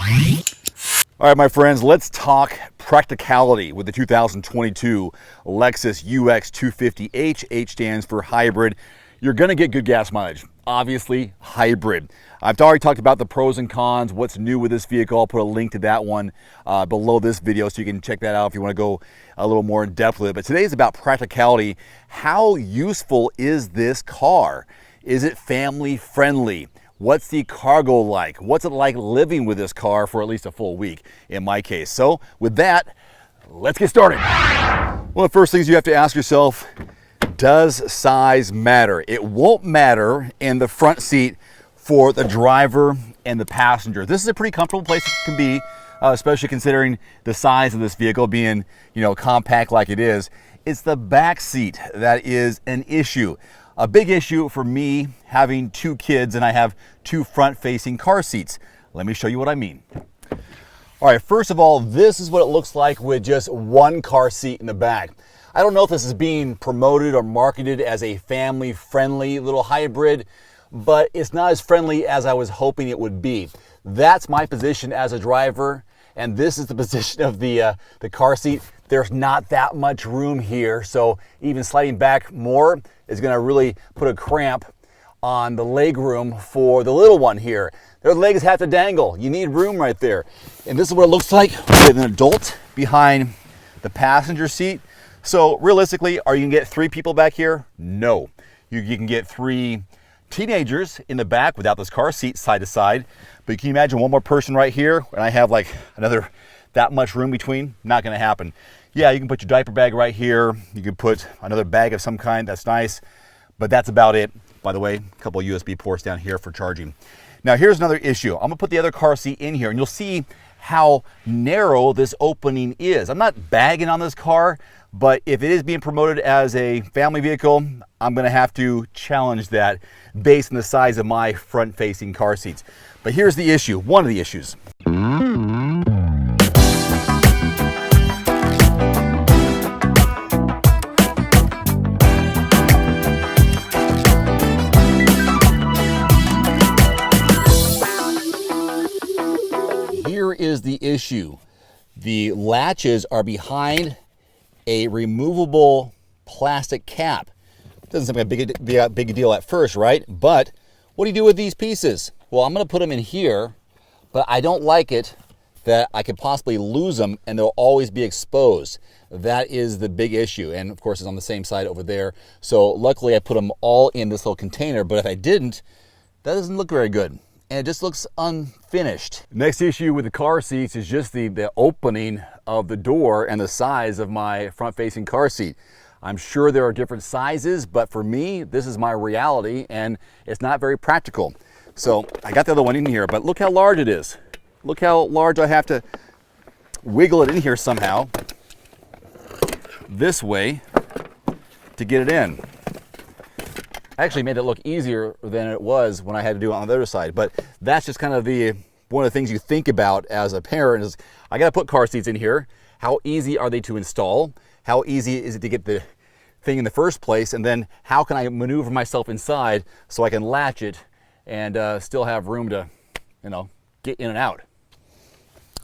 All right, my friends, let's talk practicality with the 2022 Lexus UX 250h. H stands for hybrid. You're going to get good gas mileage, obviously hybrid. I've already talked about the pros and cons, what's new with this vehicle. I'll put a link to that one below this video so you can check that out if you want to go a little more in depth with it. But today is about practicality. How useful is this car? Is it family friendly? What's the cargo like? What's it like living with this car for at least a full week in my case? So with that, let's get started. One of the first things you have to ask yourself, does size matter? It won't matter in the front seat for the driver and the passenger. This is a pretty comfortable place it can be, especially considering the size of this vehicle being, compact like it is. It's the back seat that is an issue. A big issue for me having two kids, and I have two front-facing car seats. Let me show you what I mean. All right, first of all, this is what it looks like with just one car seat in the back. I don't know if this is being promoted or marketed as a family-friendly little hybrid, but it's not as friendly as I was hoping it would be. That's my position as a driver, and this is the position of the car seat. There's not that much room here, so even sliding back more is going to really put a cramp on the leg room for the little one here. Their legs have to dangle. You need room right there. And this is what it looks like with an adult behind the passenger seat. So realistically, are you going to get three people back here? No. You can get three teenagers in the back without this car seat side to side. But can you imagine one more person right here and I have like another that much room between? Not going to happen. Yeah, you can put your diaper bag right here. You can put another bag of some kind. That's nice. But that's about it. By the way, a couple of USB ports down here for charging. Now here's another issue. I'm gonna put the other car seat in here and you'll see how narrow this opening is. I'm not bagging on this car, but if it is being promoted as a family vehicle, I'm gonna have to challenge that based on the size of my front-facing car seats. But here's the issue, one of the issues. Here is the issue. The latches are behind a removable plastic cap. Doesn't seem like a big deal at first, right? But what do you do with these pieces? Well, I'm going to put them in here, but I don't like it that I could possibly lose them and they'll always be exposed. That is the big issue. And of course, it's on the same side over there. So luckily I put them all in this little container, but if I didn't, that doesn't look very good. And it just looks unfinished. Next issue with the car seats is just the opening of the door and the size of my front-facing car seat. I'm sure there are different sizes, but for me, this is my reality and it's not very practical. So I got the other one in here, but look how large it is. Look how large I have to wiggle it in here somehow, this way, to get it in. I actually made it look easier than it was when I had to do it on the other side, but that's just kind of one of the things you think about as a parent is, I gotta put car seats in here. How easy are they to install? How easy is it to get the thing in the first place? And then how can I maneuver myself inside so I can latch it and still have room to, get in and out?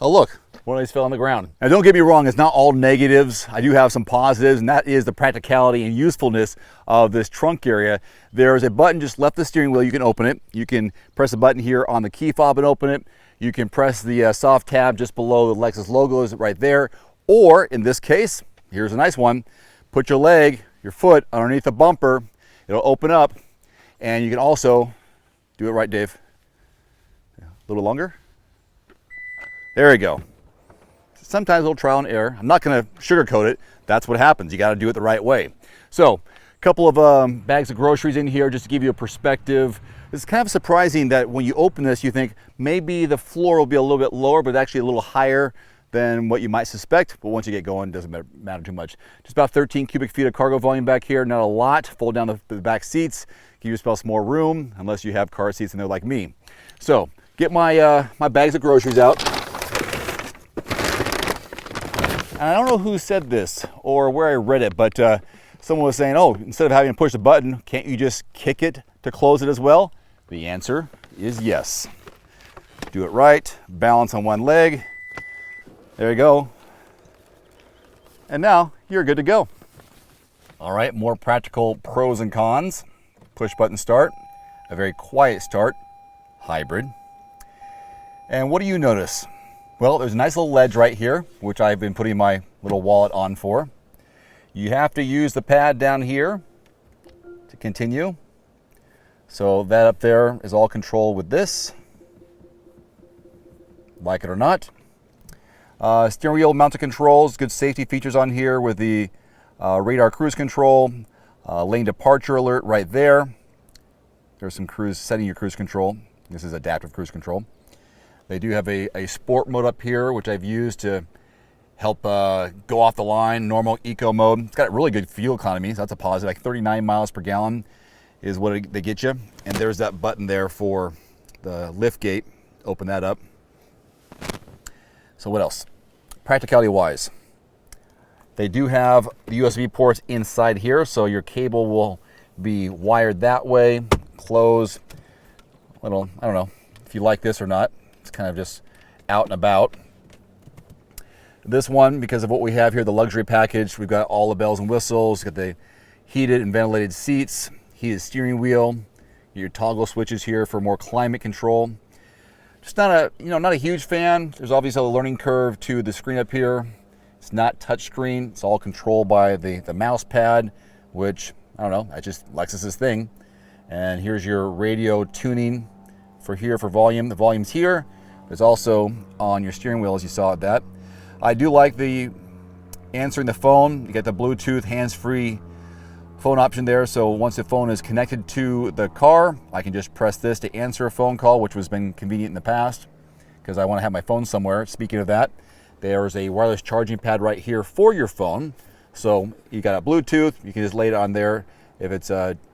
Oh look, one of these fell on the ground. Now don't get me wrong, it's not all negatives. I do have some positives, and that is the practicality and usefulness of this trunk area. There's a button just left the steering wheel, you can open it. You can press a button here on the key fob and open it. You can press the soft tab just below the Lexus logo is right there. Or in this case, here's a nice one. Put your leg, your foot underneath the bumper. It'll open up, and you can also do it right, Dave. A little longer. There we go. Sometimes a little trial and error. I'm not going to sugarcoat it. That's what happens. You got to do it the right way. So, a couple of bags of groceries in here just to give you a perspective. It's kind of surprising that when you open this, you think maybe the floor will be a little bit lower, but actually a little higher than what you might suspect. But once you get going, it doesn't matter too much. Just about 13 cubic feet of cargo volume back here. Not a lot. Fold down the back seats. Give yourself some more room, unless you have car seats in there like me. So, get my my bags of groceries out. And I don't know who said this or where I read it, but someone was saying, oh, instead of having to push the button, can't you just kick it to close it as well? The answer is yes. Do it right, balance on one leg. There you go. And now you're good to go. All right, more practical pros and cons. Push button start, a very quiet start, hybrid. And what do you notice? Well, there's a nice little ledge right here, which I've been putting my little wallet on for. You have to use the pad down here to continue. So that up there is all controlled with this, like it or not. Steering wheel mounted controls, good safety features on here with the radar cruise control, lane departure alert right there. There's some setting your cruise control. This is adaptive cruise control. They do have a sport mode up here, which I've used to help go off the line, normal eco mode. It's got really good fuel economy, so that's a positive. Like 39 miles per gallon is what they get you. And there's that button there for the lift gate. Open that up. So what else? Practicality wise, they do have the USB ports inside here, so your cable will be wired that way. Close. Little, I don't know if you like this or not. It's kind of just out and about. This one, because of what we have here, the luxury package, we've got all the bells and whistles, got the heated and ventilated seats, heated steering wheel, your toggle switches here for more climate control. Just not a huge fan. There's obviously a learning curve to the screen up here. It's not touch screen. It's all controlled by the mouse pad, which, I don't know, that's just Lexus's thing. And here's your radio tuning for volume. The volume's here. There's also on your steering wheel, as you saw at that. I do like the answering the phone. You get the Bluetooth hands-free phone option there, so once the phone is connected to the car, I can just press this to answer a phone call, which has been convenient in the past because I want to have my phone somewhere. Speaking of that, there's a wireless charging pad right here for your phone. So you got a Bluetooth, you can just lay it on there if it's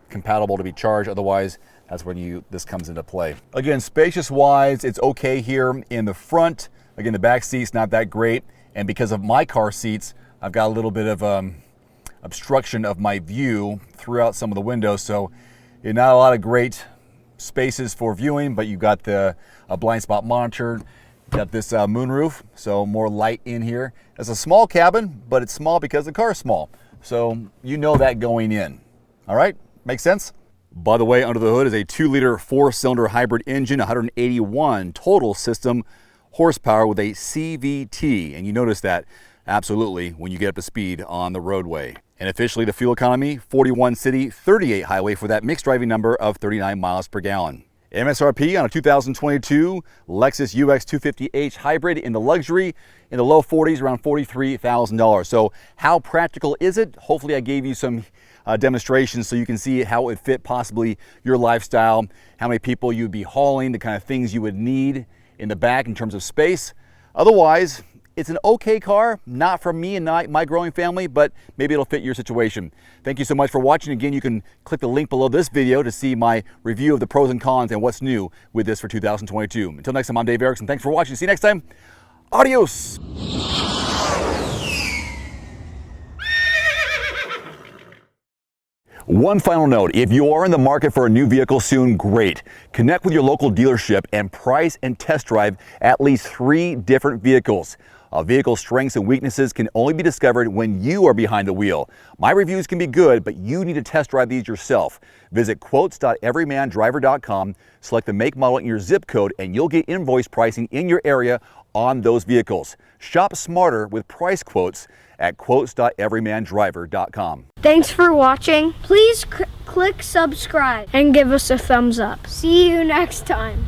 compatible to be charged. Otherwise, that's when this comes into play. Again, spacious wise, it's okay here in the front. Again, the back seat's not that great, and because of my car seats, I've got a little bit of obstruction of my view throughout some of the windows, so not a lot of great spaces for viewing, but you've got a blind spot monitor, got this moonroof, so more light in here. It's a small cabin, but it's small because the car is small, so you know that going in. All right, makes sense? By the way, under the hood is a 2-liter 4-cylinder hybrid engine, 181 total system horsepower with a CVT, and you notice that absolutely when you get up to speed on the roadway. And officially the fuel economy, 41 city, 38 highway for that mixed driving number of 39 miles per gallon. MSRP on a 2022 Lexus UX 250h hybrid in the luxury in the low 40s, around $43,000. So how practical is it? Hopefully I gave you some demonstrations so you can see how it would fit possibly your lifestyle, how many people you'd be hauling, the kind of things you would need in the back in terms of space. Otherwise, it's an okay car, not for me and not my growing family, but maybe it'll fit your situation. Thank you so much for watching. Again, you can click the link below this video to see my review of the pros and cons and what's new with this for 2022. Until next time, I'm Dave Erickson. Thanks for watching. See you next time. Adios. One final note, if you are in the market for a new vehicle soon, great. Connect with your local dealership and price and test drive at least 3 different vehicles. A vehicle's strengths and weaknesses can only be discovered when you are behind the wheel. My reviews can be good, but you need to test drive these yourself. Visit quotes.everymandriver.com, select the make, model, and your zip code, and you'll get invoice pricing in your area on those vehicles. Shop smarter with price quotes at quotes.everymandriver.com. Thanks for watching. Please click subscribe and give us a thumbs up. See you next time.